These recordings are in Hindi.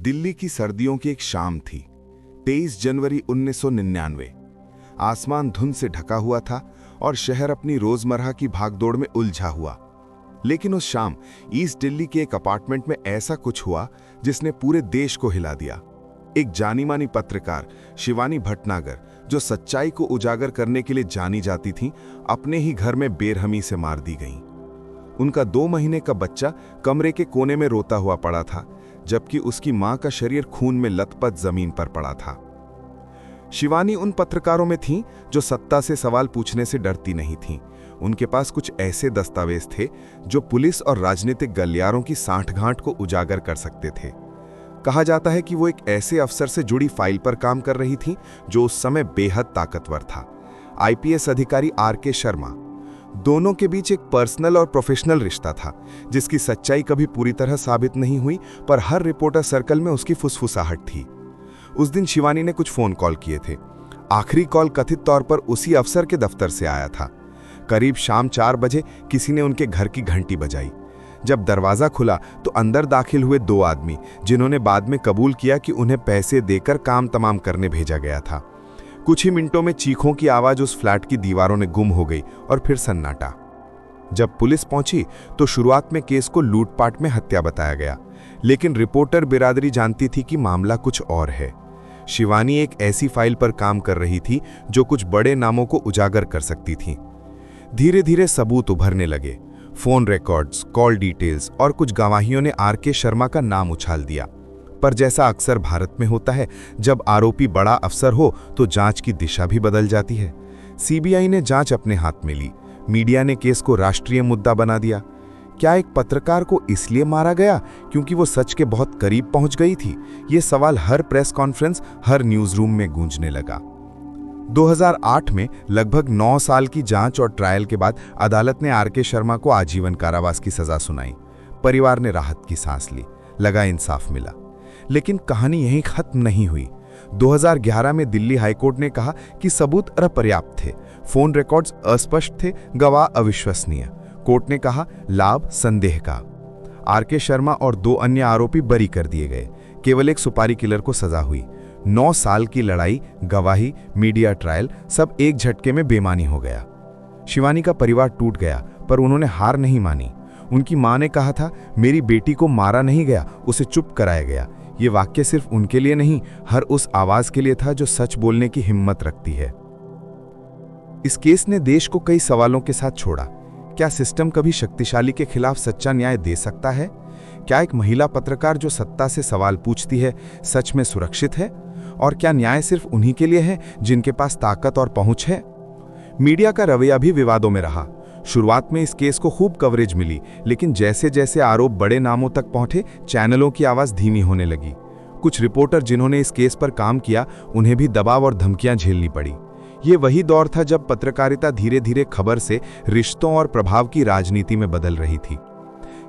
दिल्ली की सर्दियों की एक शाम थी। 23 जनवरी 1999। आसमान धुंध से ढका हुआ था और शहर अपनी रोजमर्रा की भागदौड़ में उलझा हुआ। लेकिन उस शाम ईस्ट दिल्ली के एक अपार्टमेंट में ऐसा कुछ हुआ जिसने पूरे देश को हिला दिया। एक जानी मानी पत्रकार शिवानी भटनागर, जो सच्चाई को उजागर करने के लिए जानी जाती थीं, अपने ही घर में बेरहमी से मार दी गईं। उनका 2 महीने का बच्चा कमरे के कोने में रोता हुआ पड़ा था, जबकि उसकी मां का शरीर खून में लथपथ जमीन पर पड़ा था। शिवानी उन पत्रकारों में थीं जो सत्ता से सवाल पूछने से डरती नहीं थीं। उनके पास कुछ ऐसे दस्तावेज थे जो पुलिस और राजनीतिक गलियारों की सांठगांठ को उजागर कर सकते थे। कहा जाता है कि वो एक ऐसे अफसर से जुड़ी फाइल पर काम कर रही थीं जो उस समय बेहद ताकतवर था, आईपीएस अधिकारी आर.के. शर्मा। दोनों के बीच एक पर्सनल और प्रोफेशनल रिश्ता था, जिसकी सच्चाई कभी पूरी तरह साबित नहीं हुई, पर हर रिपोर्टर सर्कल में उसकी फुसफुसाहट थी। उस दिन शिवानी ने कुछ फोन कॉल किए थे। आखिरी कॉल कथित तौर पर उसी अफसर के दफ्तर से आया था। करीब शाम 4 बजे किसी ने उनके घर की घंटी बजाई। जब दरवाजा खुला तो अंदर दाखिल हुए 2 आदमी, जिन्होंने बाद में कबूल किया कि उन्हें पैसे देकर काम तमाम करने भेजा गया था। कुछ ही मिनटों में चीखों की आवाज उस फ्लैट की दीवारों में गुम हो गई और फिर सन्नाटा। जब पुलिस पहुंची तो शुरुआत में केस को लूटपाट में हत्या बताया गया, लेकिन रिपोर्टर बिरादरी जानती थी कि मामला कुछ और है। शिवानी एक ऐसी फाइल पर काम कर रही थी जो कुछ बड़े नामों को उजागर कर सकती थी। धीरे धीरे सबूत उभरने लगे। फोन रिकॉर्ड्स, कॉल डिटेल्स और कुछ गवाहियों ने आर.के. शर्मा का नाम उछाल दिया। पर जैसा अक्सर भारत में होता है, जब आरोपी बड़ा अफसर हो तो जांच की दिशा भी बदल जाती है। सीबीआई ने जांच अपने हाथ में ली। मीडिया ने केस को राष्ट्रीय मुद्दा बना दिया। क्या एक पत्रकार को इसलिए मारा गया क्योंकि वो सच के बहुत करीब पहुंच गई थी? ये सवाल हर प्रेस कॉन्फ्रेंस, हर न्यूज रूम में गूंजने लगा। 2008 में लगभग 9 साल की जांच और ट्रायल के बाद अदालत ने आर.के. शर्मा को आजीवन कारावास की सजा सुनाई। परिवार ने राहत की सांस ली, लगा इंसाफ मिला। लेकिन कहानी यहीं खत्म नहीं हुई। 2011 में दिल्ली हाईकोर्ट ने कहा कि सबूत अपर्याप्त थे, फोन रिकॉर्ड्स अस्पष्ट थे, गवाह अविश्वसनीय। कोर्ट ने कहा लाभ संदेह का। आर.के. शर्मा और 2 अन्य आरोपी बरी कर दिए गए। केवल एक सुपारी किलर को सजा हुई। 9 साल की लड़ाई, गवाही, मीडिया ट्रायल, सब एक झटके में बेमानी हो गया। शिवानी का परिवार टूट गया, पर उन्होंने हार नहीं मानी। उनकी मां ने कहा था, मेरी बेटी को मारा नहीं गया, उसे चुप कराया गया। ये वाक्य सिर्फ उनके लिए नहीं, हर उस आवाज के लिए था जो सच बोलने की हिम्मत रखती है। इस केस ने देश को कई सवालों के साथ छोड़ा। क्या सिस्टम कभी शक्तिशाली के खिलाफ सच्चा न्याय दे सकता है? क्या एक महिला पत्रकार जो सत्ता से सवाल पूछती है सच में सुरक्षित है? और क्या न्याय सिर्फ उन्हीं के लिए है जिनके पास ताकत और पहुंच है? मीडिया का रवैया भी विवादों में रहा। शुरुआत में इस केस को खूब कवरेज मिली, लेकिन जैसे जैसे आरोप बड़े नामों तक पहुंचे, चैनलों की आवाज धीमी होने लगी। कुछ रिपोर्टर जिन्होंने इस केस पर काम किया, उन्हें भी दबाव और धमकियां झेलनी पड़ी। ये वही दौर था जब पत्रकारिता धीरे धीरे खबर से रिश्तों और प्रभाव की राजनीति में बदल रही थी।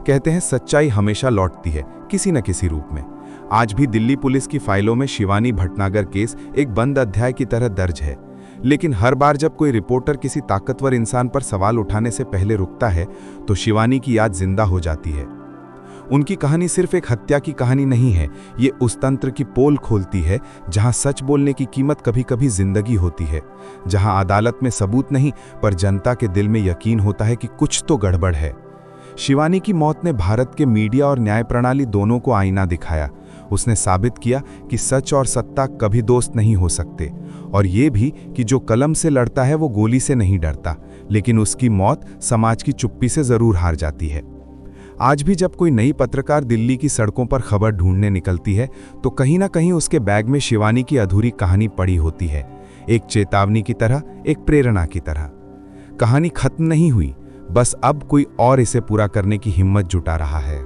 कहते हैं सच्चाई हमेशा लौटती है, किसी न किसी रूप में। आज भी दिल्ली पुलिस की फाइलों में शिवानी भटनागर केस एक बंद अध्याय की तरह दर्ज है। लेकिन हर बार जब कोई रिपोर्टर किसी ताकतवर इंसान पर सवाल उठाने से पहले रुकता है, तो शिवानी की याद जिंदा हो जाती है। उनकी कहानी सिर्फ एक हत्या की कहानी नहीं है, ये उस तंत्र की पोल खोलती है जहां सच बोलने की कीमत कभी कभी जिंदगी होती है, जहां अदालत में सबूत नहीं पर जनता के दिल में यकीन होता है कि कुछ तो गड़बड़ है। शिवानी की मौत ने भारत के मीडिया और न्याय प्रणाली दोनों को आईना दिखाया। उसने साबित किया कि सच और सत्ता कभी दोस्त नहीं हो सकते, और ये भी कि जो कलम से लड़ता है वो गोली से नहीं डरता, लेकिन उसकी मौत समाज की चुप्पी से जरूर हार जाती है। आज भी जब कोई नई पत्रकार दिल्ली की सड़कों पर खबर ढूंढने निकलती है, तो कहीं ना कहीं उसके बैग में शिवानी की अधूरी कहानी पड़ी होती है, एक चेतावनी की तरह, एक प्रेरणा की तरह। कहानी खत्म नहीं हुई, बस अब कोई और इसे पूरा करने की हिम्मत जुटा रहा है।